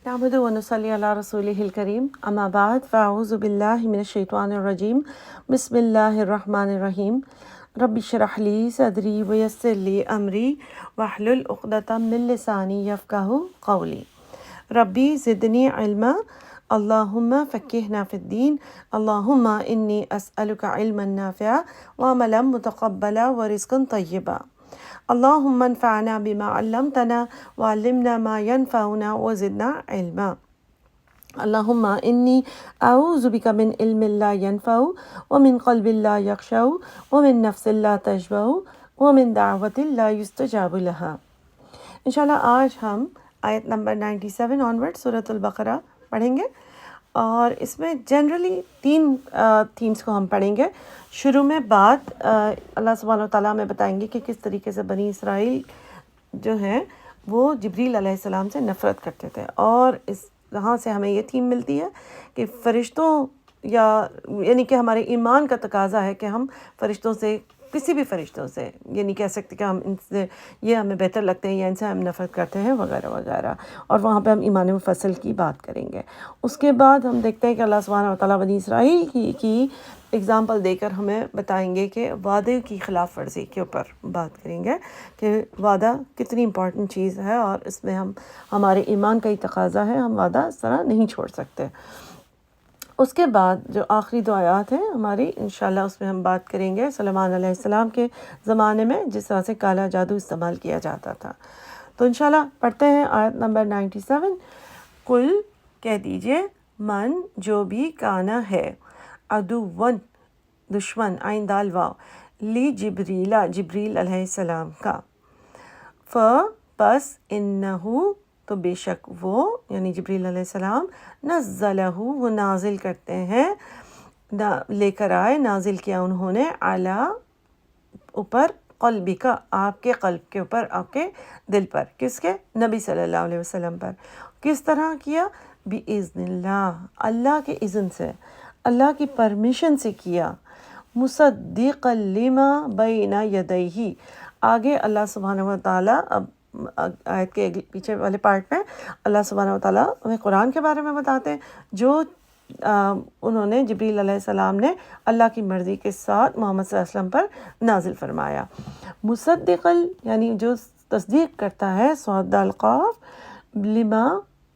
نحمده ونصلي على رسوله الكريم اما بعد فاعوذ بالله من الشيطان الرجيم بسم الله الرحمن الرحيم رب اشرح لي صدري ويسر لي امري واحلل عقدة من لساني يفقهوا قولي ربي زدني علما اللهم فقهنا في الدين اللهم إني أسألك علما نافعا وعملا متقبلا ورزقا طيبا اللهم انفعنا بما علمتنا وعلمنا ما ينفعنا وزدنا علما اللهم إني أعوذ بك من علم لا ينفع ومن قلب لا يخشع ومن نفس لا تشبع ومن دعوة لا يستجاب لها۔ انشاءاللہ آج ہم آیت نمبر 97 آنورڈ سورۃ البقرہ پڑھیں گے، اور اس میں جنرلی تین تھیمز کو ہم پڑھیں گے۔ شروع میں بات اللہ سبحانہ و تعالیٰ میں بتائیں گے کہ کس طریقے سے بنی اسرائیل جو ہیں وہ جبریل علیہ السلام سے نفرت کرتے تھے، اور اس یہاں سے ہمیں یہ تھیم ملتی ہے کہ فرشتوں یعنی کہ ہمارے ایمان کا تقاضا ہے کہ ہم فرشتوں سے، کسی بھی فرشتوں سے یہ نہیں کہہ سکتے کہ ہم ان سے یہ ہمیں بہتر لگتے ہیں یا ان سے ہم نفرت کرتے ہیں وغیرہ وغیرہ، اور وہاں پہ ہم ایمان مفصل کی بات کریں گے۔ اس کے بعد ہم دیکھتے ہیں کہ اللہ سبحانہ و تعالیٰ بنی اسرائیل کی اگزامپل دے کر ہمیں بتائیں گے کہ وعدے کی خلاف ورزی کے اوپر بات کریں گے کہ وعدہ کتنی امپورٹنٹ چیز ہے، اور اس میں ہمارے ایمان کا ہی تقاضا ہے، ہم وعدہ اس طرح نہیں چھوڑ سکتے۔ اس کے بعد جو آخری دو آیات ہیں ہماری، انشاءاللہ اس میں ہم بات کریں گے سلیمان علیہ السلام کے زمانے میں جس طرح سے کالا جادو استعمال کیا جاتا تھا۔ تو انشاءاللہ پڑھتے ہیں آیت نمبر 97۔ قل کہہ دیجئے، من جو بھی کانا ہے، عدوً دشمن، عین دال واو، لی جبریلا جبریل علیہ السلام کا، پس انہو تو بے شک وہ یعنی جبریل علیہ السلام، نزلہ وہ نازل کرتے ہیں، لے کر آئے، نازل کیا انہوں نے، علی اوپر، قلبی کا آپ کے قلب کے اوپر، آپ کے دل پر، کس کے؟ نبی صلی اللہ علیہ وسلم پر۔ کس طرح کیا؟ بِإِذْنِ اللہ، اللہ کے اذن سے، اللہ کی پرمیشن سے کیا، مصدقا لما بین یدیہ، آگے اللہ سبحانہ و تعالیٰ اب آیت کے پیچھے والے پارٹ میں اللہ سبحانہ و تعالیٰ ہمیں قرآن کے بارے میں بتاتے ہیں جو انہوں نے جبریل علیہ السلام نے اللہ کی مرضی کے ساتھ محمد صلی اللہ علیہ وسلم پر نازل فرمایا۔ مصدقل یعنی جو تصدیق کرتا ہے، صاد دال قاف، لما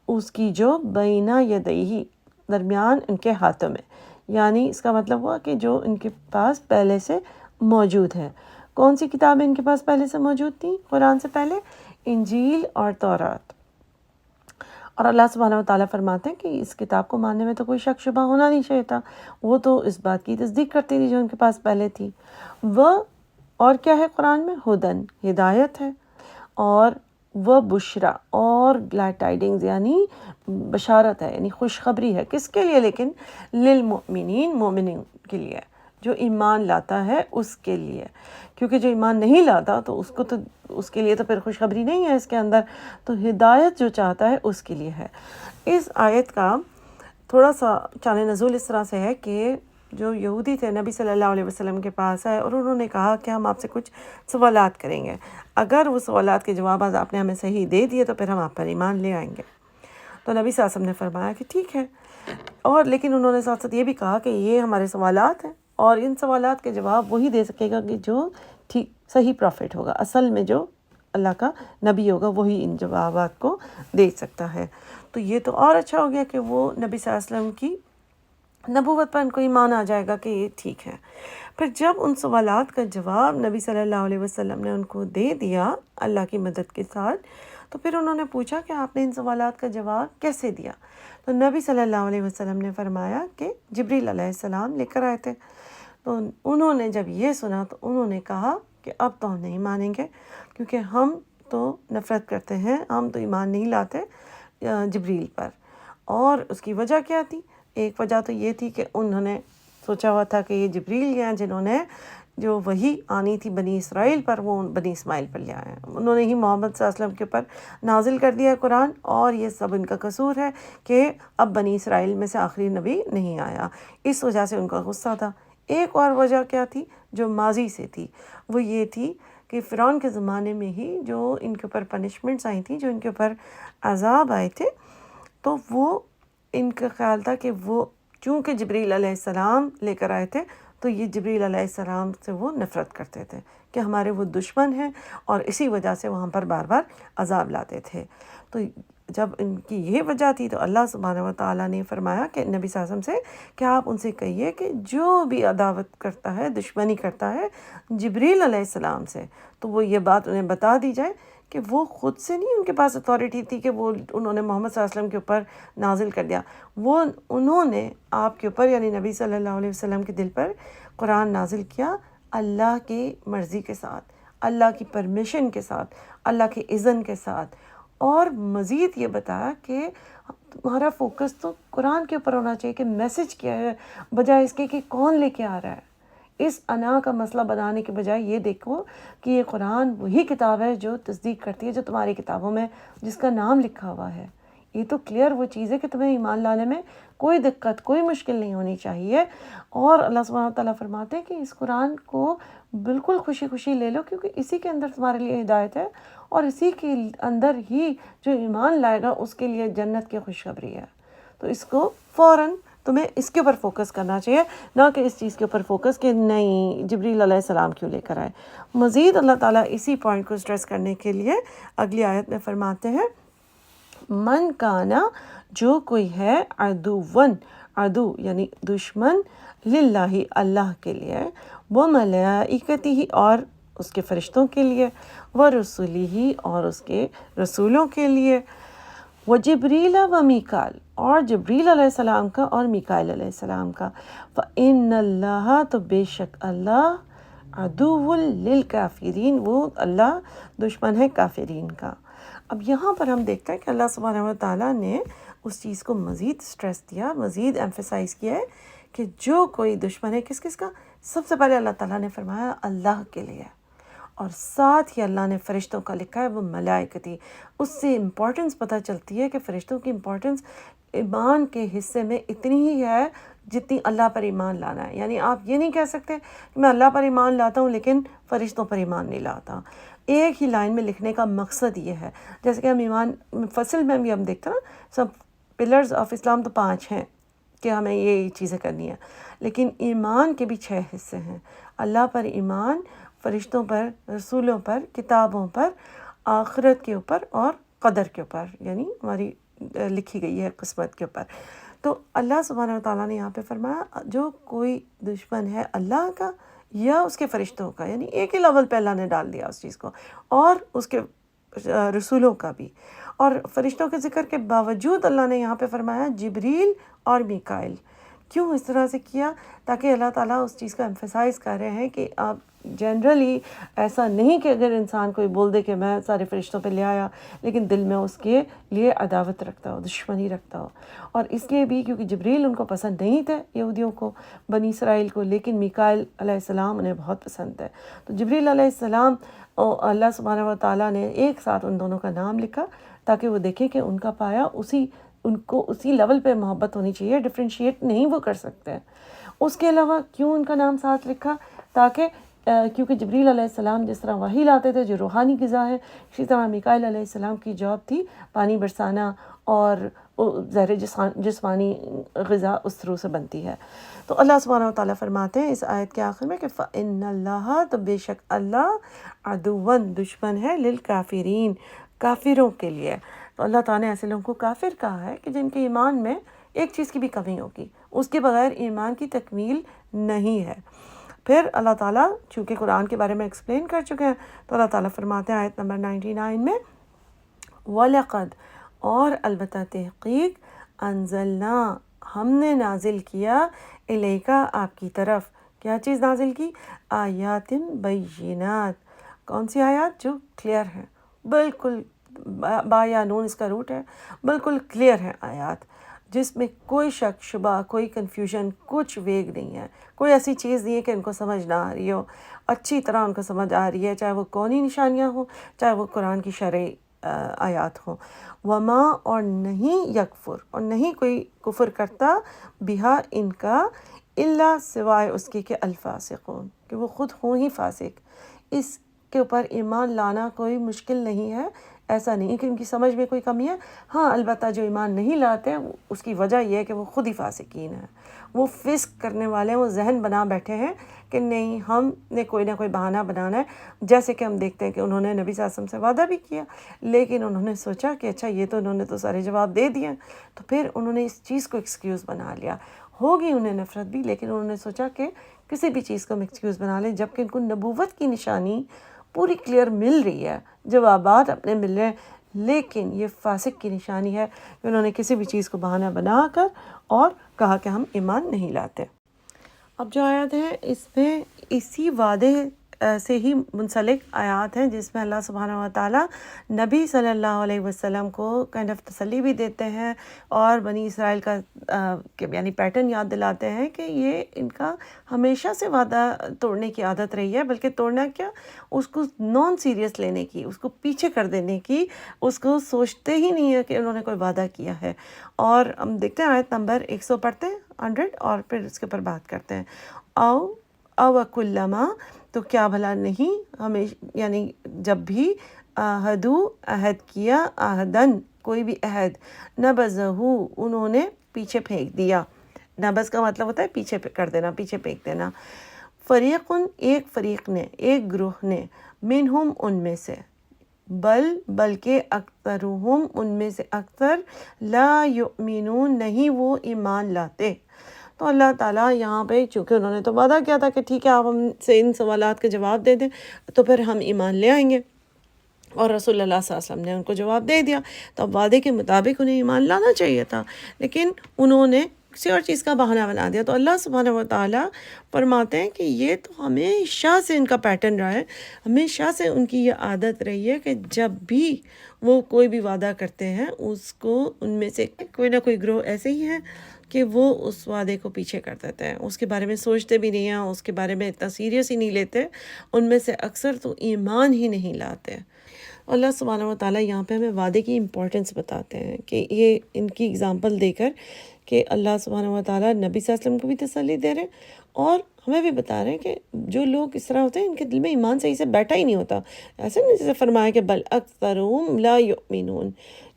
اس کی جو بینا یدیہ درمیان ان کے ہاتھوں میں، یعنی اس کا مطلب ہوا کہ جو ان کے پاس پہلے سے موجود ہے۔ کون سی کتابیں ان کے پاس پہلے سے موجود تھیں قرآن سے پہلے؟ انجیل اور تورات۔ اور اللہ سبحانہ و تعالیٰ فرماتے ہیں کہ اس کتاب کو ماننے میں تو کوئی شک شبہ ہونا نہیں چاہیے تھا، وہ تو اس بات کی تصدیق کرتی تھی جو ان کے پاس پہلے تھی۔ وہ اور کیا ہے قرآن میں؟ ہدن، ہدایت ہے، اور وہ بشرا، اور گلیڈ ٹائڈنگز یعنی بشارت ہے، یعنی خوشخبری ہے، کس کے لیے؟ لیکن للمؤمنین، مومنین کے لیے، جو ایمان لاتا ہے اس کے لیے، کیونکہ جو ایمان نہیں لاتا تو اس کے لیے تو پھر خوشخبری نہیں ہے اس کے اندر، تو ہدایت جو چاہتا ہے اس کے لیے ہے۔ اس آیت کا تھوڑا سا چال نزول اس طرح سے ہے کہ جو یہودی تھے نبی صلی اللہ علیہ وسلم کے پاس آئے اور انہوں نے کہا کہ ہم آپ سے کچھ سوالات کریں گے، اگر وہ سوالات کے جوابات آپ نے ہمیں صحیح دے دیے تو پھر ہم آپ پر ایمان لے آئیں گے۔ تو نبی صلی اللہ علیہ وسلم نے فرمایا کہ ٹھیک ہے، اور لیکن انہوں نے ساتھ ساتھ یہ بھی کہا کہ یہ ہمارے سوالات ہیں، اور ان سوالات کے جواب وہی دے سکے گا کہ جو ٹھیک صحیح پروفٹ ہوگا، اصل میں جو اللہ کا نبی ہوگا وہی ان جوابات کو دے سکتا ہے۔ تو یہ تو اور اچھا ہو گیا کہ وہ نبی صلی اللہ علیہ وسلم کی نبوت پر ان کو ایمان آ جائے گا کہ یہ ٹھیک ہے۔ پھر جب ان سوالات کا جواب نبی صلی اللہ علیہ وسلم نے ان کو دے دیا اللہ کی مدد کے ساتھ، تو پھر انہوں نے پوچھا کہ آپ نے ان سوالات کا جواب کیسے دیا؟ تو نبی صلی اللہ علیہ وسلم نے فرمایا کہ جبریل علیہ السلام لے کر آئے تھے۔ تو انہوں نے جب یہ سنا تو انہوں نے کہا کہ اب تو ہم نہیں مانیں گے، کیونکہ ہم تو نفرت کرتے ہیں، ہم تو ایمان نہیں لاتے جبریل پر۔ اور اس کی وجہ کیا تھی؟ ایک وجہ تو یہ تھی کہ انہوں نے سوچا ہوا تھا کہ یہ جبریل ہیں جنہوں نے جو وحی آنی تھی بنی اسرائیل پر وہ بنی اسماعیل پر لے آئے ہیں، انہوں نے ہی محمد صلی اللہ علیہ وسلم کے اوپر نازل کر دیا ہے قرآن، اور یہ سب ان کا قصور ہے کہ اب بنی اسرائیل میں سے آخری نبی نہیں آیا، اس وجہ سے ان کا غصہ تھا۔ ایک اور وجہ کیا تھی جو ماضی سے تھی، وہ یہ تھی کہ فرعون کے زمانے میں ہی جو ان کے اوپر پنشمنٹس آئی تھیں، جو ان کے اوپر عذاب آئے تھے، تو وہ ان کا خیال تھا کہ وہ چونکہ جبریل علیہ السلام لے کر آئے تھے تو یہ جبریل علیہ السلام سے وہ نفرت کرتے تھے کہ ہمارے وہ دشمن ہیں، اور اسی وجہ سے وہ ہم پر بار بار عذاب لاتے تھے۔ تو جب ان کی یہ وجہ تھی تو اللہ سبحانہ و تعالیٰ نے فرمایا کہ نبی صلی اللہ علیہ وسلم سے کہ آپ ان سے کہیے کہ جو بھی عداوت کرتا ہے، دشمنی کرتا ہے جبریل علیہ السلام سے، تو وہ یہ بات انہیں بتا دی جائے کہ وہ خود سے نہیں، ان کے پاس اتھارٹی تھی کہ انہوں نے محمد صلی اللہ علیہ وسلم کے اوپر نازل کر دیا، انہوں نے آپ کے اوپر یعنی نبی صلی اللہ علیہ وسلم کے دل پر قرآن نازل کیا اللہ کی مرضی کے ساتھ، اللہ کی پرمیشن کے ساتھ، اللہ کے اذن کے ساتھ، اور مزید یہ بتایا کہ تمہارا فوکس تو قرآن کے اوپر ہونا چاہیے کہ میسج کیا ہے، بجائے اس کے کہ کون لے کے آ رہا ہے۔ اس انا کا مسئلہ بنانے کے بجائے یہ دیکھو کہ یہ قرآن وہی کتاب ہے جو تصدیق کرتی ہے جو تمہاری کتابوں میں جس کا نام لکھا ہوا ہے۔ یہ تو کلیئر وہ چیز ہے کہ تمہیں ایمان لانے میں کوئی دقت، کوئی مشکل نہیں ہونی چاہیے۔ اور اللہ سبحانہ وتعالیٰ فرماتے ہیں کہ اس قرآن کو بالکل خوشی خوشی لے لو، کیونکہ اسی کے اندر تمہارے لیے ہدایت ہے، اور اسی کے اندر ہی جو ایمان لائے گا اس کے لیے جنت کی خوشخبری ہے۔ تو اس کو فوراً تمہیں اس کے اوپر فوکس کرنا چاہیے، نہ کہ اس چیز کے اوپر فوکس کہ نہیں جبریل علیہ السلام کیوں لے کر آئے۔ مزید اللہ تعالیٰ اسی پوائنٹ کو سٹریس کرنے کے لیے اگلی آیت میں فرماتے ہیں من کانا، جو کوئی ہے عدو یعنی دشمن، للہ اللہ کے لیے، وہ ملائکتہ اور اس کے فرشتوں کے لیے، وہ رسولہ اور اس کے رسولوں کے لیے، وہ جبریل و میکائیل اور جبریل علیہ السلام کا اور میکائیل علیہ السلام کا، فإن اللہ تو بے شک اللہ، عدو للکافرین وہ اللہ دشمن ہے کافرین کا۔ اب یہاں پر ہم دیکھتے ہیں کہ اللہ سبحانہ و تعالیٰ نے اس چیز کو مزید سٹریس دیا، مزید ایمفیسائز کیا ہے کہ جو کوئی دشمن ہے کس کا، سب سے پہلے اللہ تعالیٰ نے فرمایا اللہ کے لیے، اور ساتھ ہی اللہ نے فرشتوں کا لکھا ہے وہ ملائکتی۔ اس سے امپورٹنس پتہ چلتی ہے کہ فرشتوں کی امپورٹنس ایمان کے حصے میں اتنی ہی ہے جتنی اللہ پر ایمان لانا ہے۔ یعنی آپ یہ نہیں کہہ سکتے کہ میں اللہ پر ایمان لاتا ہوں لیکن فرشتوں پر ایمان نہیں لاتا۔ ایک ہی لائن میں لکھنے کا مقصد یہ ہے، جیسے کہ ہم ایمان فصل میں بھی ہم دیکھتے ہیں نا، سب پلرز آف اسلام تو 5 ہیں کہ ہمیں یہ چیزیں کرنی ہیں، لیکن ایمان کے بھی 6 حصے ہیں۔ اللہ پر ایمان، فرشتوں پر، رسولوں پر، کتابوں پر، آخرت کے اوپر اور قدر کے اوپر، یعنی ہماری لکھی گئی ہے قسمت کے اوپر۔ تو اللہ سبحانہ وتعالیٰ نے یہاں پہ فرمایا جو کوئی دشمن ہے اللہ کا یا اس کے فرشتوں کا، یعنی ایک ہی لیول پہ اللہ نے ڈال دیا اس چیز کو، اور اس کے رسولوں کا بھی۔ اور فرشتوں کے ذکر کے باوجود اللہ نے یہاں پہ فرمایا جبریل اور میکائیل۔ کیوں اس طرح سے کیا؟ تاکہ اللہ تعالیٰ اس چیز کا ایمفیسائز کر رہے ہیں کہ آپ جنرلی ایسا نہیں کہ اگر انسان کوئی بول دے کہ میں سارے فرشتوں پہ لے آیا لیکن دل میں اس کے لیے عداوت رکھتا ہو، دشمنی رکھتا ہو۔ اور اس لیے بھی کیونکہ جبریل ان کو پسند نہیں تھے یہودیوں کو، بنی اسرائیل کو، لیکن میکائیل علیہ السلام انہیں بہت پسند ہے۔ تو جبریل علیہ السلام اور اللہ سبحانہ و تعالیٰ نے ایک ساتھ ان دونوں کا نام لکھا تاکہ وہ دیکھیں کہ ان کا پایا ان کو اسی لیول پہ محبت ہونی چاہیے، ڈفرینشیٹ نہیں وہ کر سکتے۔ اس کے علاوہ کیوں ان کا نام ساتھ لکھا؟ تاکہ کیونکہ جبریل علیہ السلام جس طرح وحی لاتے تھے جو روحانی غذا ہے، اسی طرح میکائیل علیہ السلام کی جاب تھی پانی برسانا، اور زہر جسمانی غذا اس تھرو سے بنتی ہے۔ تو اللہ سبحانہ و تعالیٰ فرماتے ہیں اس آیت کے آخر میں کہ فَإِنَّ اللَّهَ تو بے شک اللہ عدوًا دشمن ہے للکافرین کافروں کے لیے۔ تو اللہ تعالیٰ نے ایسے لوگوں کو کافر کہا ہے کہ جن کے ایمان میں ایک چیز کی بھی کمی ہوگی، اس کے بغیر ایمان کی تکمیل نہیں ہے۔ پھر اللہ تعالیٰ چونکہ قرآن کے بارے میں ایکسپلین کر چکے ہیں تو اللہ تعالیٰ فرماتے ہیں آیت نمبر 99 میں وَلَقَدْ اور البتہ تحقیق انزلنا ہم نے نازل کیا الیکا آپ کی طرف، کیا چیز نازل کی؟ آیات بینات، کون سی آیات؟ جو کلیئر ہیں، بالکل با یا نون اس کا روٹ ہے، بالکل کلیئر ہے آیات جس میں کوئی شک شبہ، کوئی کنفیوژن، کچھ ویگ نہیں ہے، کوئی ایسی چیز نہیں ہے کہ ان کو سمجھ نہ آ رہی ہو، اچھی طرح ان کو سمجھ آ رہی ہے، چاہے وہ کونی نشانیاں ہوں، چاہے وہ قرآن کی شرعی آیات ہوں۔ وما اور نہیں یکفر اور نہیں کوئی کفر کرتا بہا ان کا الا سوائے اس کے کہ الفاسقون، کہ وہ خود ہوں ہی فاسق۔ اس کے اوپر ایمان لانا کوئی مشکل نہیں ہے، ایسا نہیں کہ ان کی سمجھ میں کوئی کمی ہے، ہاں البتہ جو ایمان نہیں لاتے اس کی وجہ یہ ہے کہ وہ خود ہی فاسقین ہیں، وہ فسق کرنے والے ہیں، وہ ذہن بنا بیٹھے ہیں کہ نہیں ہم نے کوئی نہ کوئی بہانہ بنانا ہے. جیسے کہ ہم دیکھتے ہیں کہ انہوں نے نبی صلی اللہ علیہ وسلم سے وعدہ بھی کیا، لیکن انہوں نے سوچا کہ اچھا یہ تو انہوں نے تو سارے جواب دے دیے، تو پھر انہوں نے اس چیز کو ایکسکیوز بنا لیا. ہوگی انہیں نفرت بھی، لیکن انہوں نے سوچا کہ کسی بھی چیز کو ہم ایکسکیوز بنا لیں، جبکہ ان کو نبوت کی نشانی پوری کلیئر مل رہی ہے، جوابات اپنے مل رہے ہیں، لیکن یہ فاسق کی نشانی ہے کہ انہوں نے کسی بھی چیز کو بہانہ بنا کر اور کہا کہ ہم ایمان نہیں لاتے. اب جو آیات ہے اس میں اسی وعدے سے ہی منسلک آیات ہیں جس میں اللہ سبحانہ و تعالیٰ نبی صلی اللہ علیہ وسلم کو کائنڈ آف تسلی بھی دیتے ہیں اور بنی اسرائیل کا یعنی پیٹرن یاد دلاتے ہیں کہ یہ ان کا ہمیشہ سے وعدہ توڑنے کی عادت رہی ہے، بلکہ توڑنا کیا، اس کو نان سیریس لینے کی، اس کو پیچھے کر دینے کی، اس کو سوچتے ہی نہیں ہے کہ انہوں نے کوئی وعدہ کیا ہے. اور ہم دیکھتے ہیں آیت نمبر 100 پڑھتے ہیں 100 اور پھر اس کے اوپر بات کرتے ہیں. او کلما، تو کیا بھلا نہیں ہمیں یعنی جب بھی عہد کیا، عہدن کوئی بھی عہد، نبذہو انہوں نے پیچھے پھینک دیا. نبذ کا مطلب ہوتا ہے پیچھے کر دینا، پیچھے پھینک دینا. فریقن ایک فریق نے، ایک گروہ نے، منہم ان میں سے، بلکہ اکثرہم ان میں سے اکثر، لا یؤمنون نہیں وہ ایمان لاتے. تو اللہ تعالیٰ یہاں پہ چونکہ انہوں نے تو وعدہ کیا تھا کہ ٹھیک ہے آپ ہم سے ان سوالات کے جواب دے دیں تو پھر ہم ایمان لے آئیں گے، اور رسول اللہ صلی اللہ علیہ وسلم نے ان کو جواب دے دیا، تو اب وعدے کے مطابق انہیں ایمان لانا چاہیے تھا، لیکن انہوں نے کسی اور چیز کا بہانہ بنا دیا. تو اللہ سبحانہ و تعالیٰ فرماتے ہیں کہ یہ تو ہمیشہ سے ان کا پیٹرن رہا ہے، ہمیشہ سے ان کی یہ عادت رہی ہے کہ جب بھی وہ کوئی بھی وعدہ کرتے ہیں اس کو ان میں سے کوئی نہ کوئی گروہ ایسے ہی ہیں کہ وہ اس وعدے کو پیچھے کر دیتے ہیں، اس کے بارے میں سوچتے بھی نہیں ہیں، اس کے بارے میں اتنا سیریس ہی نہیں لیتے. ان میں سے اکثر تو ایمان ہی نہیں لاتے. اللہ سبحانہ و تعالیٰ یہاں پہ ہمیں وعدے کی امپورٹنس بتاتے ہیں کہ یہ ان کی اگزامپل دے کر کہ اللہ سبحانہ و تعالیٰ نبی صلی اللہ علیہ وسلم کو بھی تسلی دے رہے ہیں اور ہمیں بھی بتا رہے ہیں کہ جو لوگ اس طرح ہوتے ہیں ان کے دل میں ایمان صحیح سے بیٹھا ہی نہیں ہوتا. ایسے نہیں جیسے فرمایا کہ بل اکثرهم لا یؤمنون،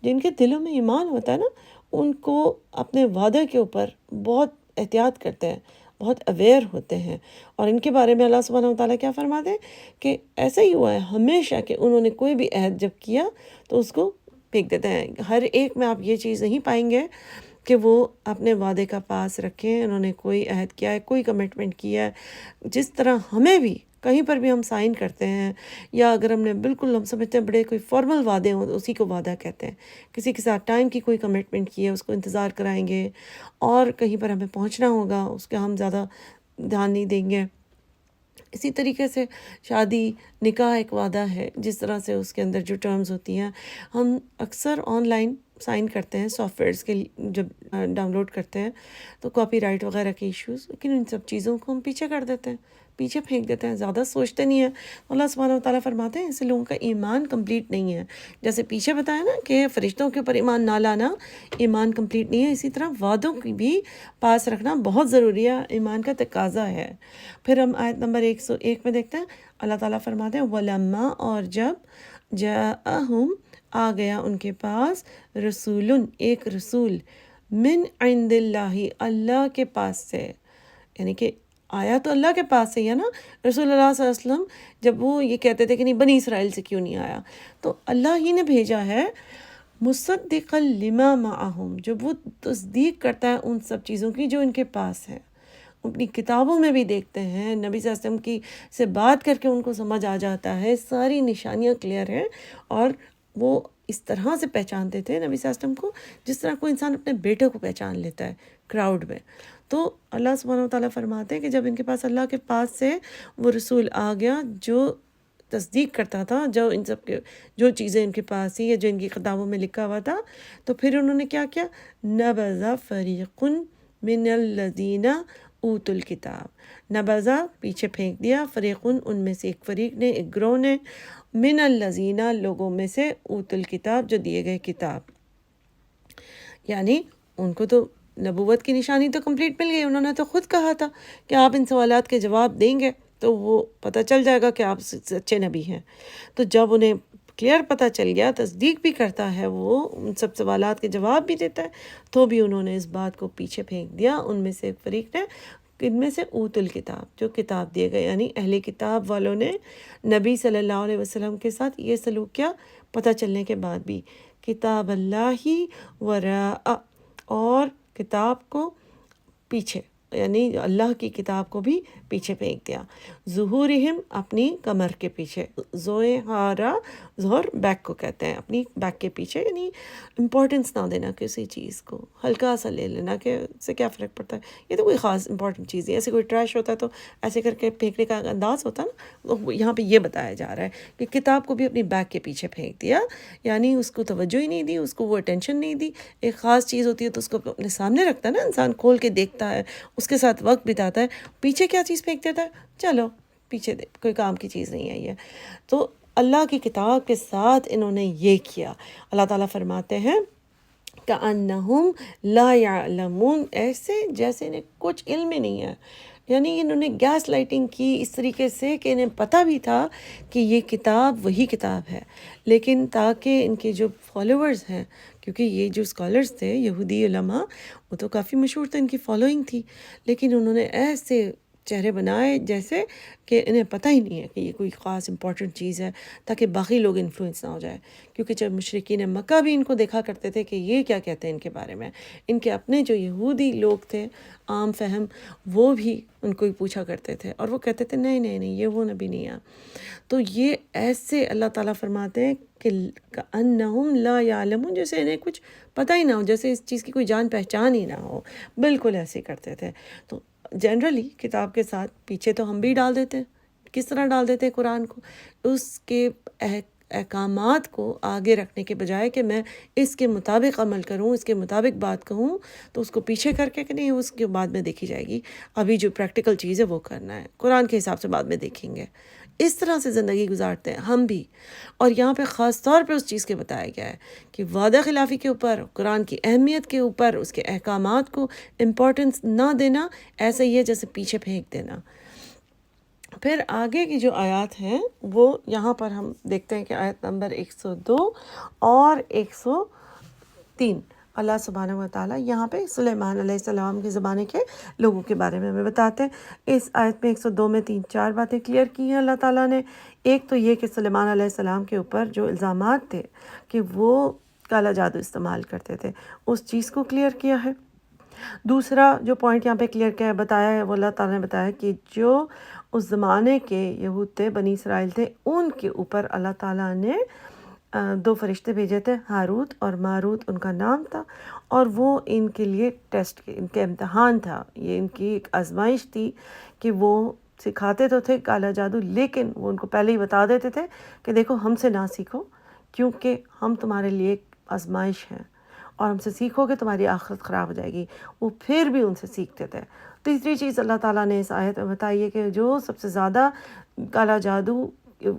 جن کے دلوں میں ایمان ہوتا ہے نا ان کو اپنے وعدے کے اوپر بہت احتیاط کرتے ہیں، بہت اویئر ہوتے ہیں. اور ان کے بارے میں اللہ سبحانہ و تعالیٰ کیا فرماتے ہیں کہ ایسا ہی ہوا ہے ہمیشہ کہ انہوں نے کوئی بھی عہد جب کیا تو اس کو پھینک دیتے ہیں. ہر ایک میں آپ یہ چیز نہیں پائیں گے کہ وہ اپنے وعدے کا پاس رکھیں، انہوں نے کوئی عہد کیا ہے، کوئی کمٹمنٹ کیا ہے. جس طرح ہمیں بھی کہیں پر بھی ہم سائن کرتے ہیں یا اگر ہم نے بالکل ہم سمجھتے ہیں بڑے کوئی فارمل وعدے ہوں تو اسی کو وعدہ کہتے ہیں. کسی کے ساتھ ٹائم کی کوئی کمٹمنٹ کی ہے اس کو انتظار کرائیں گے، اور کہیں پر ہمیں پہنچنا ہوگا اس کا ہم زیادہ دھیان نہیں دیں گے. اسی طریقے سے شادی نکاح ایک وعدہ ہے، جس طرح سے اس کے اندر جو ٹرمز ہوتی ہیں ہم اکثر آن لائن سائن کرتے ہیں سافٹ ویئرس کے جب ڈاؤن لوڈ کرتے ہیں تو کاپی رائٹ وغیرہ کے ایشوز، لیکن ان سب چیزوں کو ہم پیچھے کر دیتے ہیں، پیچھے پھینک دیتے ہیں، زیادہ سوچتے نہیں ہیں. اللہ سبحانہ و تعالیٰ فرماتے ہیں ایسے لوگوں کا ایمان کمپلیٹ نہیں ہے. جیسے پیچھے بتایا نا کہ فرشتوں کے اوپر ایمان نہ لانا ایمان کمپلیٹ نہیں ہے، اسی طرح وعدوں کی بھی پاس رکھنا بہت ضروری ہے، ایمان کا تقاضا ہے. پھر ہم آیت نمبر 101 میں دیکھتے ہیں اللہ تعالیٰ فرماتے ہیں وَلَمَّا، اور جب جاءہم آ گیا ان کے پاس، رسول ایک رسول، من عند اللہ اللہ کے پاس سے، یعنی کہ آیا تو اللہ کے پاس سے ہے نا. رسول اللہ صلی اللہ علیہ وسلم جب وہ یہ کہتے تھے کہ نہیں بنی اسرائیل سے کیوں نہیں آیا، تو اللہ ہی نے بھیجا ہے مصدقا لما معہم، جب وہ تصدیق کرتا ہے ان سب چیزوں کی جو ان کے پاس ہے. اپنی کتابوں میں بھی دیکھتے ہیں نبی صلی اللہ علیہ وسلم کی سے بات کر کے ان کو سمجھ آ جاتا ہے، ساری نشانیاں کلیئر ہیں، اور وہ اس طرح سے پہچانتے تھے نبی صلی اللہ علیہ وسلم کو جس طرح کوئی انسان اپنے بیٹے کو پہچان لیتا ہے کراؤڈ میں. تو اللہ سبحانہ و تعالیٰ فرماتے ہیں کہ جب ان کے پاس اللہ کے پاس سے وہ رسول آ گیا جو تصدیق کرتا تھا جو ان سب کے جو چیزیں ان کے پاس تھی یا جو ان کی کتابوں میں لکھا ہوا تھا، تو پھر انہوں نے کیا کیا، نبذ فریق من الذین اوتوا الکتاب، نبذہ پیچھے پھینک دیا، فریقن ان میں سے ایک فریق نے، ایک گروہ نے، من الذین لوگوں میں سے، اوتوا الکتاب جو دیے گئے کتاب. یعنی ان کو تو نبوت کی نشانی تو کمپلیٹ مل گئی، انہوں نے تو خود کہا تھا کہ آپ ان سوالات کے جواب دیں گے تو وہ پتہ چل جائے گا کہ آپ سچے نبی ہیں. تو جب انہیں کلیئر پتہ چل گیا، تصدیق بھی کرتا ہے، وہ ان سب سوالات کے جواب بھی دیتا ہے، تو بھی انہوں نے اس بات کو پیچھے پھینک دیا ان میں سے ایک فریق نے، ان میں سے اوت الکتاب، جو کتاب دیے گئے، یعنی اہل کتاب والوں نے نبی صلی اللہ علیہ وسلم کے ساتھ یہ سلوک کیا پتہ چلنے کے بعد بھی، کتاب اللہ ہی وراء، اور کتاب کو پیچھے، یعنی اللہ کی کتاب کو بھی پیچھے پھینک دیا، ظہورہم، اپنی کمر کے پیچھے، ظہارا، ظہر بیک کو کہتے ہیں، اپنی بیک کے پیچھے، یعنی امپورٹنس نہ دینا کسی چیز کو، ہلکا سا لے لینا کہ اس سے کیا فرق پڑتا ہے، یہ تو کوئی خاص امپورٹنٹ چیز ہے، ایسے کوئی ٹریش ہوتا ہے تو ایسے کر کے پھینکنے کا انداز ہوتا ہے نا، تو یہاں پہ یہ بتایا جا رہا ہے کہ کتاب کو بھی اپنی بیک کے پیچھے پھینک دیا، یعنی اس کو توجہ ہی نہیں دی، اس کو وہ اٹینشن نہیں دی، ایک خاص چیز ہوتی ہے تو اس کو اپنے سامنے رکھتا ہے نا انسان، کھول کے دیکھتا ہے، اس کے ساتھ وقت بتاتا ہے، پیچھے کیا چیز پھینک دیتا ہے، چلو پیچھے دے، کوئی کام کی چیز نہیں ہے یہ، تو اللہ کی کتاب کے ساتھ انہوں نے یہ کیا۔ اللہ تعالیٰ فرماتے ہیں کأنہم لا یعلمون، ایسے جیسے انہیں کچھ علم ہی نہیں ہے، یعنی انہوں نے گیس لائٹنگ کی اس طریقے سے کہ انہیں پتہ بھی تھا کہ یہ کتاب وہی کتاب ہے، لیکن تاکہ ان کے جو فالوورز ہیں، کیونکہ یہ جو اسکالرز تھے یہودی علماء، وہ تو کافی مشہور تھے، ان کی فالوئنگ تھی، لیکن انہوں نے ایسے چہرے بنائے جیسے کہ انہیں پتہ ہی نہیں ہے کہ یہ کوئی خاص امپورٹنٹ چیز ہے، تاکہ باقی لوگ انفلوئنس نہ ہو جائے، کیونکہ جب مشرکین مکہ بھی ان کو دیکھا کرتے تھے کہ یہ کیا کہتے ہیں ان کے بارے میں، ان کے اپنے جو یہودی لوگ تھے عام فہم، وہ بھی ان کو ہی پوچھا کرتے تھے، اور وہ کہتے تھے نہیں نہیں نہیں، یہ وہ نبی نہیں ہے، تو یہ ایسے اللہ تعالیٰ فرماتے ہیں کہ کأنہم لا یعلمون، جیسے انہیں کچھ پتہ ہی نہ ہو، جیسے اس چیز کی کوئی جان پہچان ہی نہ ہو، بالکل ایسے کرتے تھے۔ تو جنرلی کتاب کے ساتھ پیچھے تو ہم بھی ڈال دیتے ہیں، کس طرح ڈال دیتے ہیں قرآن کو، اس کے احکامات کو آگے رکھنے کے بجائے کہ میں اس کے مطابق عمل کروں، اس کے مطابق بات کہوں، تو اس کو پیچھے کر کے کہ نہیں اس کے بعد میں دیکھی جائے گی، ابھی جو پریکٹیکل چیز ہے وہ کرنا ہے، قرآن کے حساب سے بعد میں دیکھیں گے، اس طرح سے زندگی گزارتے ہیں ہم بھی۔ اور یہاں پہ خاص طور پہ اس چیز کے بتایا گیا ہے کہ وعدہ خلافی کے اوپر، قرآن کی اہمیت کے اوپر، اس کے احکامات کو امپورٹنس نہ دینا، ایسا ہی ہے جیسے پیچھے پھینک دینا۔ پھر آگے کی جو آیات ہیں وہ یہاں پر ہم دیکھتے ہیں کہ آیت نمبر 102 اور 103، اللہ سبحانہ و تعالیٰ یہاں پہ سلیمان علیہ السلام کے زمانے کے لوگوں کے بارے میں ہمیں بتاتے ہیں۔ اس آیت میں 102 میں 3-4 باتیں کلیئر کی ہیں اللہ تعالیٰ نے۔ ایک تو یہ کہ سلیمان علیہ السلام کے اوپر جو الزامات تھے کہ وہ کالا جادو استعمال کرتے تھے، اس چیز کو کلیئر کیا ہے۔ دوسرا جو پوائنٹ یہاں پہ کلیئر کیا ہے، بتایا ہے، وہ اللہ تعالیٰ نے بتایا کہ جو اس زمانے کے یہود تھے، بنی اسرائیل تھے، ان کے اوپر اللہ تعالیٰ نے 2 فرشتے بھیجے تھے، ہاروت اور ماروت ان کا نام تھا، اور وہ ان کے لیے ٹیسٹ، ان کے امتحان تھا، یہ ان کی ایک آزمائش تھی کہ وہ سکھاتے تو تھے کالا جادو، لیکن وہ ان کو پہلے ہی بتا دیتے تھے کہ دیکھو ہم سے نہ سیکھو، کیونکہ ہم تمہارے لیے ایک آزمائش ہیں، اور ہم سے سیکھو گے تمہاری آخرت خراب ہو جائے گی، وہ پھر بھی ان سے سیکھتے تھے۔ تیسری چیز اللہ تعالیٰ نے اس آیت میں بتائی ہے کہ جو سب سے زیادہ کالا جادو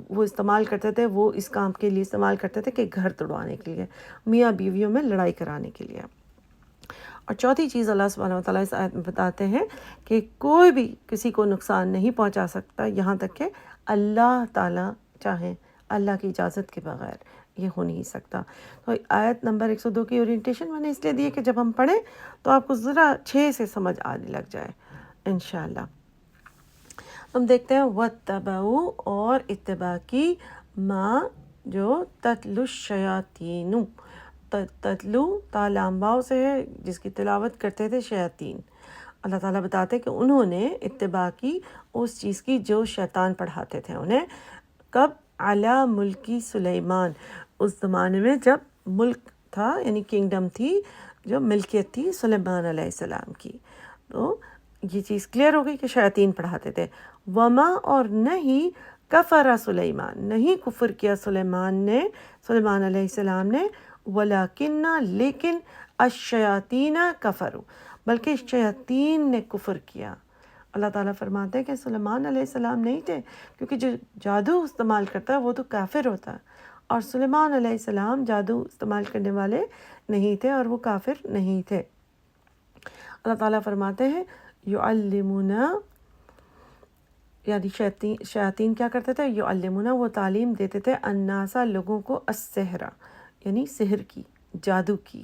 وہ استعمال کرتے تھے، وہ اس کام کے لیے استعمال کرتے تھے کہ گھر توڑوانے کے لیے، میاں بیویوں میں لڑائی کرانے کے لیے۔ اور چوتھی چیز اللہ سبحانہ و تعالیٰ اس آیت میں بتاتے ہیں کہ کوئی بھی کسی کو نقصان نہیں پہنچا سکتا یہاں تک کہ اللہ تعالیٰ چاہیں، اللہ کی اجازت کے بغیر یہ ہو نہیں سکتا۔ تو آیت نمبر 102 کی اورینٹیشن میں نے اس لیے دی ہے کہ جب ہم پڑھیں تو آپ کو ذرا 6 سے سمجھ آنے لگ جائے انشاءاللہ۔ ہم دیکھتے ہیں وَاتَّبَعُوا، اور اتباع کی، ما جو تتلو الشیاطین، تتلو تالام باؤ سے ہے، جس کی تلاوت کرتے تھے شیاطین۔ اللہ تعالیٰ بتاتے کہ انہوں نے اتباع کی اس چیز کی جو شیطان پڑھاتے تھے انہیں، کب؟ علی ملکی سلیمان، اس زمانے میں جب ملک تھا، یعنی کنگڈم تھی، جو ملکیت تھی سلیمان علیہ السلام کی۔ تو یہ چیز کلیئر ہو گئی کہ شیاطین پڑھاتے تھے۔ وما، اور نہیں، کفر سلیمان، نہیں کفر کیا سلیمان علیہ السلام نے، ولیکن، لیکن، الشیاطین کفروا، بلکہ شیاطین نے کفر کیا۔ اللہ تعالیٰ فرماتے ہیں کہ سلیمان علیہ السلام نہیں تھے، کیونکہ جو جادو استعمال کرتا ہے وہ تو کافر ہوتا ہے، اور سلیمان علیہ السلام جادو استعمال کرنے والے نہیں تھے اور وہ کافر نہیں تھے۔ اللہ تعالیٰ فرماتے ہیں یعلمون یعنی شیاطین کیا کرتے تھے؟ یعلمون، وہ تعلیم دیتے تھے الناسا، لوگوں کو، السحر یعنی سحر کی، جادو کی،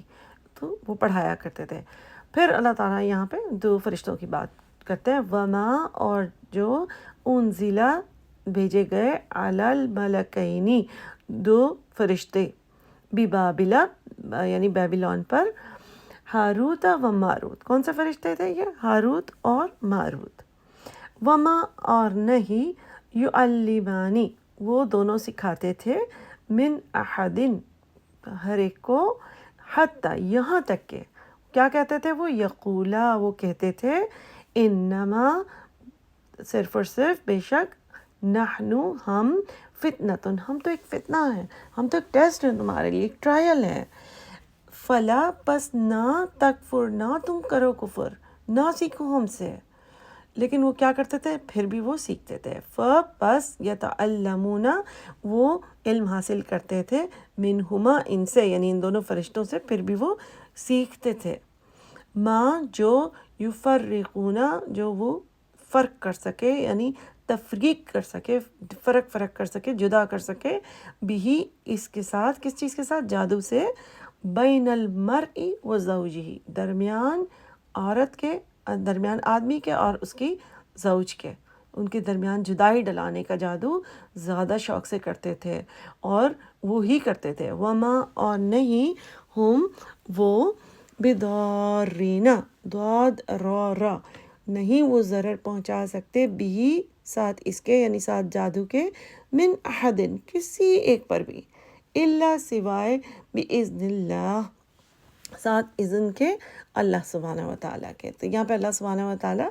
تو وہ پڑھایا کرتے تھے۔ پھر اللہ تعالیٰ یہاں پہ دو فرشتوں کی بات کرتے ہیں، وما، اور جو انزلہ بھیجے گئے، علی الملکینی، دو فرشتے، ببابلہ یعنی بیبیلون پر، ہاروت و ماروت۔ کون سے فرشتے تھے یہ؟ ہاروت اور ماروت۔ وما، اور نہیں، یعلمانی، وہ دونوں سکھاتے تھے، من احدن، ہر ایک کو، حتیٰ، یہاں تک کہ، کیا کہتے تھے وہ؟ یقولا، وہ کہتے تھے، انما، صرف اور صرف، بے شک، نحنو، ہم، فتنتن، ہم تو ایک فتنہ ہے، ہم تو ایک ٹیسٹ ہے تمہارے لیے، ایک ٹرائل ہے، فلا، پس نہ، تکفر، نہ تم کرو کفر، نہ سیکھو ہم سے۔ لیکن وہ کیا کرتے تھے؟ پھر بھی وہ سیکھتے تھے، پس یتعلمون، وہ علم حاصل کرتے تھے، منہما، ان سے یعنی ان دونوں فرشتوں سے، پھر بھی وہ سیکھتے تھے، ماں، جو، یفرقون، جو وہ فرق کر سکے، یعنی تفریق کر سکے، فرق کر سکے، جدا کر سکے، بھی، اس کے ساتھ، کس چیز کے ساتھ؟ جادو سے، بین المرء و زوجہ، درمیان عورت کے، درمیان آدمی کے اور اس کی زوج کے، ان کے درمیان جدائی ڈلانے کا جادو زیادہ شوق سے کرتے تھے، اور وہی کرتے تھے، وما، اور نہیں، ہم، وہ، بدارین، ضاد را را، نہیں وہ ضرر پہنچا سکتے، بھی، ساتھ اس کے یعنی ساتھ جادو کے، من احدن، کسی ایک پر بھی، الا، سوائے، باذن اللہ، ساتھ اذن کے، اللہ سبحانہ و تعالیٰ کے۔ تو یہاں پہ اللہ سبحانہ و تعالیٰ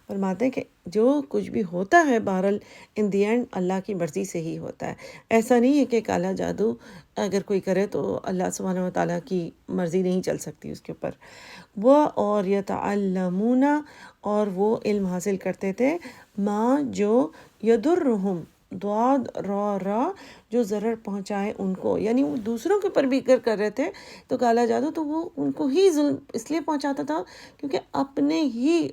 فرماتے ہیں کہ جو کچھ بھی ہوتا ہے بہرحال ان دی اینڈ اللہ کی مرضی سے ہی ہوتا ہے۔ ایسا نہیں ہے کہ کالا جادو اگر کوئی کرے تو اللہ سبحانہ و تعالیٰ کی مرضی نہیں چل سکتی اس کے اوپر۔ وہ، اور یتعلمون، اور وہ علم حاصل کرتے تھے، ماں، جو، یضرہم، ضاد را را، جو ضرر پہنچائے ان کو، یعنی وہ دوسروں کے اوپر بھی کر رہے تھے تو کالا جادو، تو وہ ان کو ہی ظلم اس لیے پہنچاتا تھا کیونکہ اپنے ہی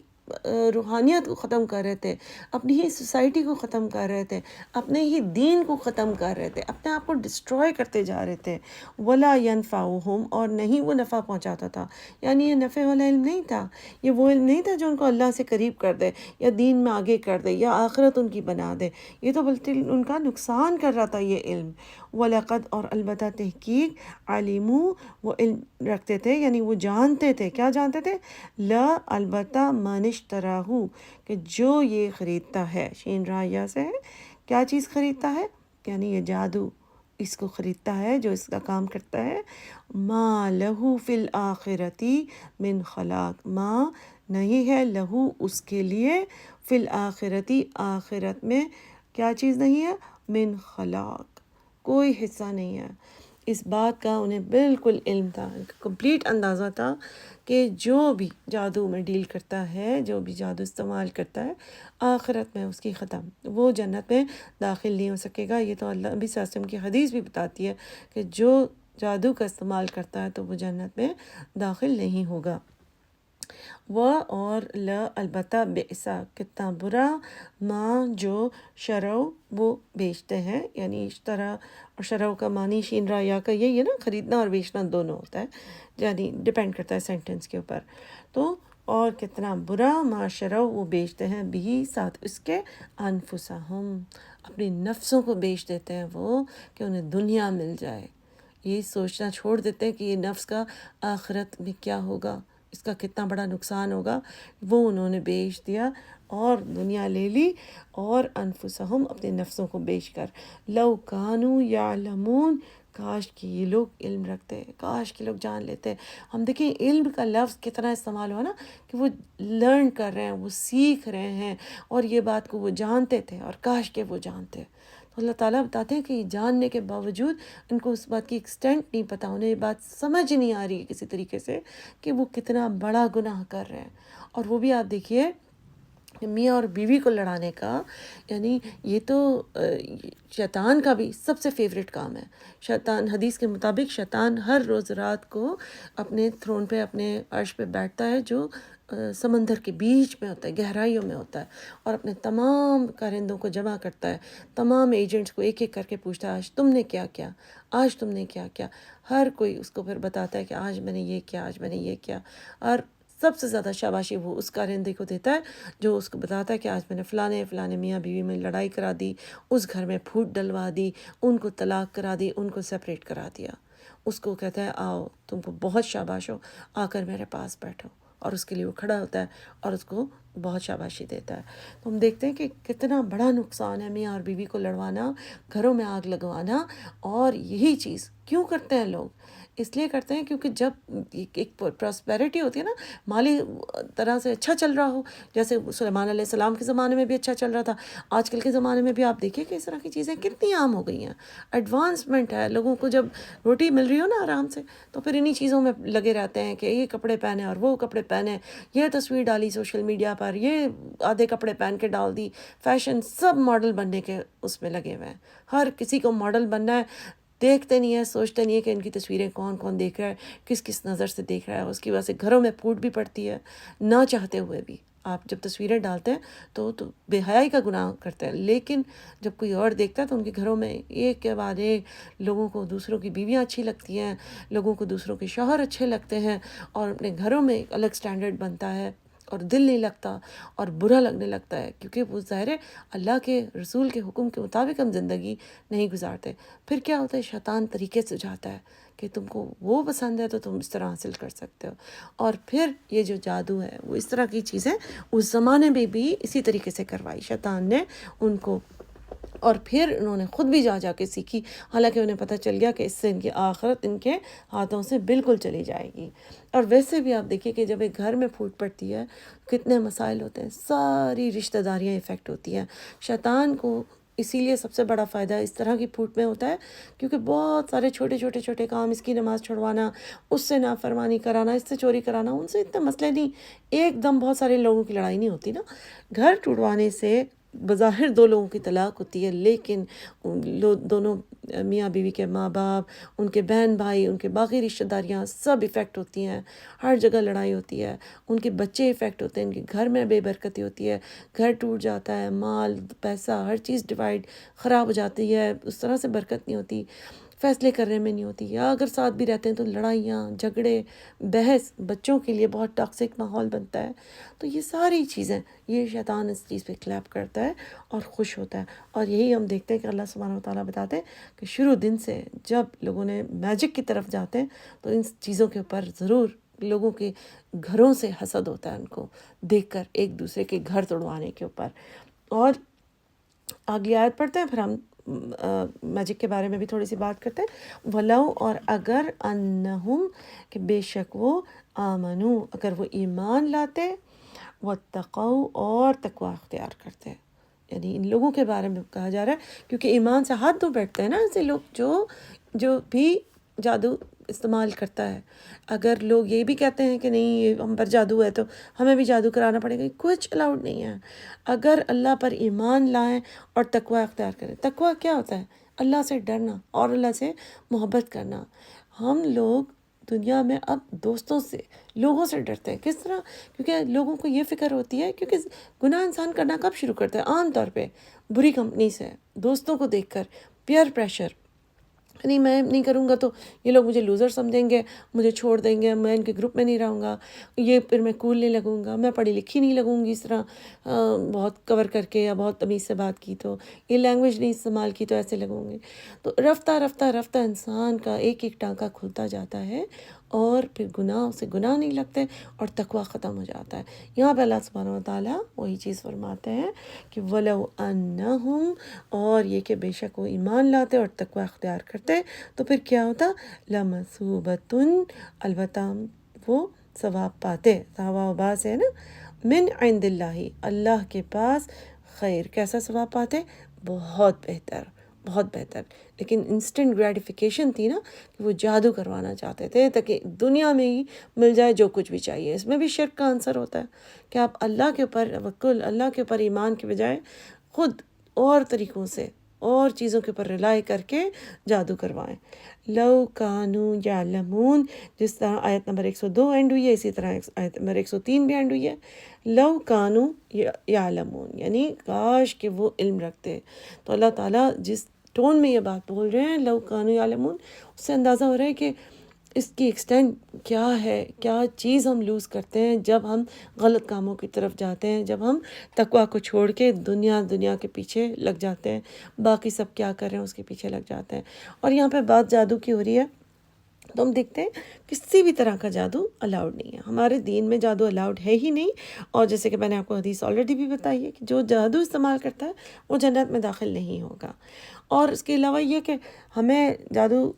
روحانیت کو ختم کر رہے تھے، اپنی ہی سوسائٹی کو ختم کر رہے تھے، اپنے ہی دین کو ختم کر رہے تھے، اپنے آپ کو ڈسٹروائے کرتے جا رہے تھے، ولا ینفعہم، اور نہیں وہ نفع پہنچاتا تھا، یعنی یہ نفع والا علم نہیں تھا، یہ وہ علم نہیں تھا جو ان کو اللہ سے قریب کر دے یا دین میں آگے کر دے یا آخرت ان کی بنا دے، یہ تو بلکہ ان کا نقصان کر رہا تھا یہ علم۔ وَلَقَدْ، اور البتہ تحقیق، عَلِمُوا، وہ علم رکھتے تھے، یعنی وہ جانتے تھے، کیا جانتے تھے؟ لا، البتہ، من اشتراہ، کہ جو یہ خریدتا ہے، شین را یا سے ہے، کیا چیز خریدتا ہے؟ یعنی یہ جادو اس کو خریدتا ہے جو اس کا کام کرتا ہے، ما لہو فی الآخرتی من خلاق، ما، نہیں ہے، لہو، اس کے لیے، فی الآخرتی، آخرت میں، کیا چیز نہیں ہے؟ من خلاق، کوئی حصہ نہیں ہے۔ اس بات کا انہیں بالکل علم تھا، کمپلیٹ اندازہ تھا کہ جو بھی جادو میں ڈیل کرتا ہے، جو بھی جادو استعمال کرتا ہے، آخرت میں اس کی ختم، وہ جنت میں داخل نہیں ہو سکے گا۔ یہ تو اللہ نبی صلی اللہ علیہ وسلم کی حدیث بھی بتاتی ہے کہ جو جادو کا استعمال کرتا ہے تو وہ جنت میں داخل نہیں ہوگا۔ وہ، اور لا، البتہ، بئسا، کتنا برا، ماں، جو، شرو، وہ بیچتے ہیں، یعنی اشترا اور شرو کا معنی شین را یا کا یہی ہے نا، خریدنا اور بیچنا دونوں ہوتا ہے، یعنی ڈیپینڈ کرتا ہے سینٹنس کے اوپر۔ تو، اور کتنا برا، ما شرو، وہ بیچتے ہیں، بھی، ساتھ اس کے، انفسہم، اپنی نفسوں کو بیچ دیتے ہیں وہ، کہ انہیں دنیا مل جائے، یہ سوچنا چھوڑ دیتے ہیں کہ یہ نفس کا آخرت میں کیا ہوگا، اس کا کتنا بڑا نقصان ہوگا، وہ انہوں نے بیچ دیا اور دنیا لے لی، اور انفسہم، اپنے نفسوں کو بیچ کر، لو کانوا یعلمون، کاش کہ یہ لوگ علم رکھتے، کاش کہ لوگ جان لیتے۔ ہم دیکھیں علم کا لفظ کتنا استعمال ہوا نا، کہ وہ لرن کر رہے ہیں، وہ سیکھ رہے ہیں، اور یہ بات کو وہ جانتے تھے، اور کاش کہ وہ جانتے۔ تو اللہ تعالیٰ بتاتے ہیں کہ یہ جاننے کے باوجود ان کو اس بات کی ایکسٹینٹ نہیں پتہ، انہیں یہ بات سمجھ نہیں آ رہی ہے کسی طریقے سے کہ وہ کتنا بڑا گناہ کر رہے ہیں۔ اور وہ بھی آپ دیکھیے کہ میاں اور بیوی کو لڑانے کا، یعنی یہ تو شیطان کا بھی سب سے فیوریٹ کام ہے۔ شیطان، حدیث کے مطابق، شیطان ہر روز رات کو اپنے تھرون پہ، اپنے عرش پہ بیٹھتا ہے جو سمندر کے بیچ میں ہوتا ہے، گہرائیوں میں ہوتا ہے، اور اپنے تمام کارندوں کو جمع کرتا ہے، تمام ایجنٹس کو ایک ایک کر کے پوچھتا ہے آج تم نے کیا کیا، آج تم نے کیا کیا. ہر کوئی اس کو پھر بتاتا ہے کہ آج میں نے یہ کیا، آج میں نے یہ کیا. اور سب سے زیادہ شاباشی وہ اس کارندے کو دیتا ہے جو اس کو بتاتا ہے کہ آج میں نے فلانے میاں بیوی میں لڑائی کرا دی، اس گھر میں پھوٹ ڈلوا دی، ان کو طلاق کرا دی، ان کو سپریٹ کرا دیا. اس کو کہتا ہے آؤ تم کو بہت شاباش ہو، آ کر میرے پاس بیٹھو. اور اس کے لیے وہ کھڑا ہوتا ہے اور اس کو بہت شاباشی دیتا ہے. تو ہم دیکھتے ہیں کہ کتنا بڑا نقصان ہے میاں اور بیوی کو لڑوانا، گھروں میں آگ لگوانا. اور یہی چیز کیوں کرتے ہیں لوگ؟ اس لیے کرتے ہیں کیونکہ جب ایک پراسپیرٹی ہوتی ہے نا، مالی طرح سے اچھا چل رہا ہو، جیسے سلیمان علیہ السلام کے زمانے میں بھی اچھا چل رہا تھا، آج کل کے زمانے میں بھی آپ دیکھیں کہ اس طرح کی چیزیں کتنی عام ہو گئی ہیں. ایڈوانسمنٹ ہے، لوگوں کو جب روٹی مل رہی ہو نا آرام سے، تو پھر انہی چیزوں میں لگے رہتے ہیں کہ یہ کپڑے پہنے اور وہ کپڑے پہنے، یہ تصویر ڈالی سوشل میڈیا پر، یہ آدھے کپڑے پہن کے ڈال دی، فیشن، سب ماڈل بننے کے اس میں لگے ہوئے ہیں. ہر کسی کو ماڈل بننا ہے، دیکھتے نہیں ہے، سوچتے نہیں ہے کہ ان کی تصویریں کون کون دیکھ رہا ہے، کس کس نظر سے دیکھ رہا ہے. اس کی وجہ سے گھروں میں پھوٹ بھی پڑتی ہے نہ چاہتے ہوئے بھی. آپ جب تصویریں ڈالتے ہیں تو بے حیائی کا گناہ کرتے ہیں، لیکن جب کوئی اور دیکھتا ہے تو ان کے گھروں میں ایک کے بعد ایک لوگوں کو دوسروں کی بیویاں اچھی لگتی ہیں، لوگوں کو دوسروں کے شوہر اچھے لگتے ہیں، اور اپنے گھروں میں ایک الگ سٹینڈرڈ بنتا ہے اور دل نہیں لگتا اور برا لگنے لگتا ہے، کیونکہ وہ ظاہر ہے اللہ کے رسول کے حکم کے مطابق ہم زندگی نہیں گزارتے. پھر کیا ہوتا ہے، شیطان طریقے سے جاتا ہے کہ تم کو وہ پسند ہے تو تم اس طرح حاصل کر سکتے ہو. اور پھر یہ جو جادو ہے، وہ اس طرح کی چیزیں اس زمانے میں بھی اسی طریقے سے کروائی شیطان نے ان کو، اور پھر انہوں نے خود بھی جا کے سیکھی، حالانکہ انہیں پتہ چل گیا کہ اس سے ان کی آخرت ان کے ہاتھوں سے بالکل چلی جائے گی. اور ویسے بھی آپ دیکھیے کہ جب ایک گھر میں پھوٹ پڑتی ہے کتنے مسائل ہوتے ہیں، ساری رشتہ داریاں افیکٹ ہوتی ہیں. شیطان کو اسی لیے سب سے بڑا فائدہ اس طرح کی پھوٹ میں ہوتا ہے کیونکہ بہت سارے چھوٹے کام، اس کی نماز چھڑوانا، اس سے نافرمانی کرانا، اس سے چوری کرانا، ان سے اتنے مسئلے نہیں، ایک دم بہت سارے لوگوں کی لڑائی نہیں ہوتی نا. گھر ٹوٹوانے سے بظاہر دو لوگوں کی طلاق ہوتی ہے، لیکن دونوں میاں بیوی کے ماں باپ، ان کے بہن بھائی، ان کے باقی رشتہ داریاں سب افیکٹ ہوتی ہیں. ہر جگہ لڑائی ہوتی ہے، ان کے بچے افیکٹ ہوتے ہیں، ان کے گھر میں بے برکتی ہوتی ہے، گھر ٹوٹ جاتا ہے، مال پیسہ ہر چیز ڈیوائڈ خراب ہو جاتی ہے، اس طرح سے برکت نہیں ہوتی، فیصلے کرنے میں نہیں ہوتی، یا اگر ساتھ بھی رہتے ہیں تو لڑائیاں، جھگڑے، بحث، بچوں کے لیے بہت ٹاکسک ماحول بنتا ہے. تو یہ ساری چیزیں، یہ شیطان اس چیز پہ کلیپ کرتا ہے اور خوش ہوتا ہے. اور یہی ہم دیکھتے ہیں کہ اللہ سبحانہ و تعالیٰ بتاتے ہیں کہ شروع دن سے جب لوگوں نے میجک کی طرف جاتے ہیں تو ان چیزوں کے اوپر ضرور لوگوں کے گھروں سے حسد ہوتا ہے، ان کو دیکھ کر ایک دوسرے کے گھر توڑوانے کے اوپر. اور اگلی آیت پڑھتے ہیں، پھر ہم میجک کے بارے میں بھی تھوڑی سی بات کرتے ہیں. وَلَوْ، اور اگر، انہم، کہ بے شک وہ، آمنو، اگر وہ ایمان لاتے، واتقوا، اور تقوی اختیار کرتے. یعنی ان لوگوں کے بارے میں کہا جا رہا ہے کیونکہ ایمان سے ہاتھ دھو بیٹھتے ہیں نا ایسے لوگ جو بھی جادو استعمال کرتا ہے. اگر لوگ یہ بھی کہتے ہیں کہ نہیں یہ ہم پر جادو ہے تو ہمیں بھی جادو کرانا پڑے گا، کچھ الاؤڈ نہیں ہے. اگر اللہ پر ایمان لائیں اور تقوی اختیار کریں. تقوی کیا ہوتا ہے؟ اللہ سے ڈرنا اور اللہ سے محبت کرنا. ہم لوگ دنیا میں اب دوستوں سے، لوگوں سے ڈرتے ہیں. کس طرح؟ کیونکہ لوگوں کو یہ فکر ہوتی ہے، کیونکہ گناہ انسان کرنا کب شروع کرتا ہے؟ عام طور پہ بری کمپنی سے، دوستوں کو دیکھ کر، پیئر پریشر. نہیں میں نہیں کروں گا تو یہ لوگ مجھے لوزر سمجھیں گے، مجھے چھوڑ دیں گے، میں ان کے گروپ میں نہیں رہوں گا، یہ پھر میں کول نہیں لگوں گا، میں پڑھی لکھی نہیں لگوں گی اس طرح بہت کور کر کے یا بہت تمیز سے بات کی تو، یہ لینگویج نہیں استعمال کی تو ایسے لگوں گے. تو رفتہ انسان کا ایک ایک ٹانکا کھلتا جاتا ہے اور پھر گناہ سے گناہ نہیں لگتے اور تقوی ختم ہو جاتا ہے. یہاں پہ اللہ سبحانہ و تعالیٰ وہی چیز فرماتے ہیں کہ وَلَوْ أَنَّهُمْ، اور یہ کہ بے شک وہ ایمان لاتے اور تقوی اختیار کرتے تو پھر کیا ہوتا؟ لَمَثُوبَةٌ، البتہ وہ ثواب پاتے، ثواب باز ہے نا، من عند اللہ، اللہ کے پاس، خیر. کیسا ثواب پاتے؟ بہت بہتر، بہت بہتر. لیکن انسٹنٹ گریٹیفیکیشن تھی نا کہ وہ جادو کروانا چاہتے تھے تاکہ دنیا میں ہی مل جائے جو کچھ بھی چاہیے. اس میں بھی شرک کا عنصر ہوتا ہے کہ آپ اللہ کے اوپر توکل، اللہ کے اوپر ایمان کے بجائے خود اور طریقوں سے اور چیزوں کے اوپر ریلائی کر کے جادو کروائیں. لو کانو یعلمون، جس طرح آیت نمبر 102 اینڈ ہوئی ہے، اسی طرح آیت نمبر 103 بھی اینڈ ہوئی ہے. لو کانو یعلمون یعنی کاش کہ وہ علم رکھتے. تو اللہ تعالیٰ جس ٹون میں یہ بات بول رہے ہیں لو کانو یعلمون، اس سے اندازہ ہو رہا ہے کہ اس کی ایکسٹینٹ کیا ہے، کیا چیز ہم لوز کرتے ہیں جب ہم غلط کاموں کی طرف جاتے ہیں، جب ہم تقویٰ کو چھوڑ کے دنیا کے پیچھے لگ جاتے ہیں، باقی سب کیا کر رہے ہیں اس کے پیچھے لگ جاتے ہیں. اور یہاں پہ بات جادو کی ہو رہی ہے، تو ہم دیکھتے ہیں کسی بھی طرح کا جادو الاؤڈ نہیں ہے. ہمارے دین میں جادو الاؤڈ ہے ہی نہیں. اور جیسے کہ میں نے آپ کو حدیث آلریڈی بھی بتائی ہے کہ جو جادو استعمال کرتا ہے وہ جنت میں داخل نہیں ہوگا. اور اس کے علاوہ یہ کہ ہمیں جادو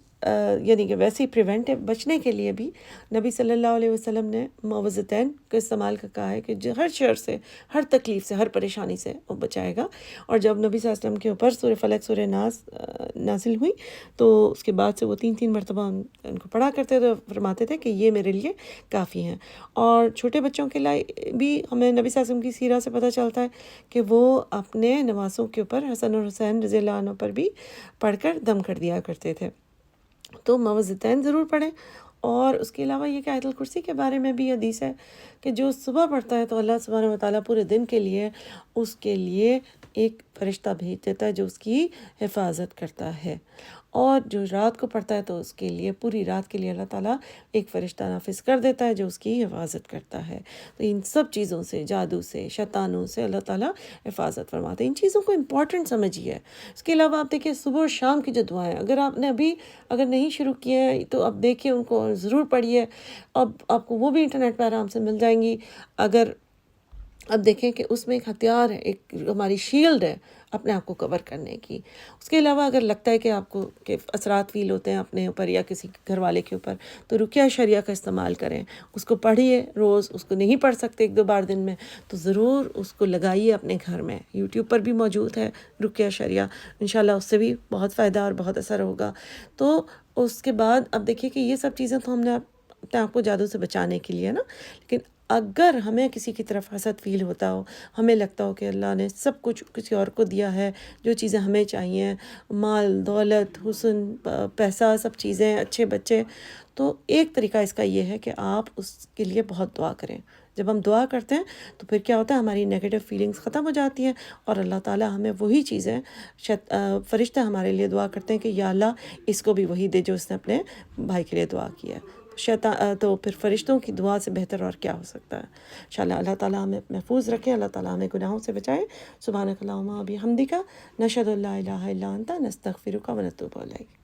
یعنی کہ ویسے ہی پریونٹیو بچنے کے لیے بھی نبی صلی اللہ علیہ وسلم نے معوذتین کا استعمال کا کہا ہے کہ ہر شر سے، ہر تکلیف سے، ہر پریشانی سے وہ بچائے گا. اور جب نبی صلی اللہ علیہ وسلم کے اوپر سورہ فلق، سورہ ناس نازل ہوئی تو اس کے بعد سے وہ 3 مرتبہ ان کو پڑھا کرتے تھے، فرماتے تھے کہ یہ میرے لیے کافی ہیں. اور چھوٹے بچوں کے لیے بھی ہمیں نبی صلی اللہ علیہ وسلم کی سیرت سے پتہ چلتا ہے کہ وہ اپنے نواسوں کے اوپر حسن اور حسین رضی اللہ عنہ پر بھی پڑھ کر دم کر دیا کرتے تھے. تو معوذتین ضرور پڑھیں. اور اس کے علاوہ یہ کہ آیت الکرسی کے بارے میں بھی حدیث ہے کہ جو صبح پڑھتا ہے تو اللہ سبحانہ وتعالیٰ پورے دن کے لیے اس کے لیے ایک فرشتہ بھیج دیتا ہے جو اس کی حفاظت کرتا ہے. اور جو رات کو پڑھتا ہے تو اس کے لیے پوری رات کے لیے اللہ تعالیٰ ایک فرشتہ نافذ کر دیتا ہے جو اس کی حفاظت کرتا ہے. تو ان سب چیزوں سے، جادو سے، شیطانوں سے اللہ تعالیٰ حفاظت فرماتے ہیں. ان چیزوں کو امپورٹنٹ سمجھیے. اس کے علاوہ آپ دیکھیں صبح اور شام کی جو دعائیں، اگر آپ نے ابھی اگر نہیں شروع کیے ہیں تو اب دیکھیے ان کو ضرور پڑھیے. اب آپ کو وہ بھی انٹرنیٹ پہ آرام سے مل جائیں گی. اگر اب دیکھیں کہ اس میں ایک ہتھیار ہے، ایک ہماری شیلڈ ہے اپنے آپ کو کور کرنے کی. اس کے علاوہ اگر لگتا ہے کہ آپ کو کہ اثرات فیل ہوتے ہیں اپنے اوپر یا کسی گھر والے کے اوپر، تو رقیہ شریعہ کا استعمال کریں. اس کو پڑھیے روز. اس کو نہیں پڑھ سکتے 1-2 بار دن میں تو ضرور اس کو لگائیے اپنے گھر میں. یوٹیوب پر بھی موجود ہے رقیہ شریعہ، انشاءاللہ اس سے بھی بہت فائدہ اور بہت اثر ہوگا. تو اس کے بعد اب دیکھیے کہ یہ سب چیزیں تو ہم نے اپنے آپ کو جادو سے بچانے کے لیے نا. لیکن اگر ہمیں کسی کی طرف حسد فیل ہوتا ہو، ہمیں لگتا ہو کہ اللہ نے سب کچھ کسی اور کو دیا ہے، جو چیزیں ہمیں چاہیے، مال، دولت، حسن، پیسہ، سب چیزیں، اچھے بچے، تو ایک طریقہ اس کا یہ ہے کہ آپ اس کے لیے بہت دعا کریں. جب ہم دعا کرتے ہیں تو پھر کیا ہوتا ہے، ہماری نیگیٹو فیلنگز ختم ہو جاتی ہیں اور اللہ تعالیٰ ہمیں وہی چیزیں، فرشتے ہمارے لیے دعا کرتے ہیں کہ یا اللہ اس کو بھی وہی دے جو اس نے اپنے بھائی کے لیے دعا کی ہے. تو پھر فرشتوں کی دعا سے بہتر اور کیا ہو سکتا ہے. انشاءاللہ اللہ تعالیٰ ہمیں محفوظ رکھیں، اللہ تعالیٰ ہمیں گناہوں سے بچائے. سبحانک اللہم و بحمدک، نشہد ان لا الہ الا انت، نستغفرک و نتوب الیک.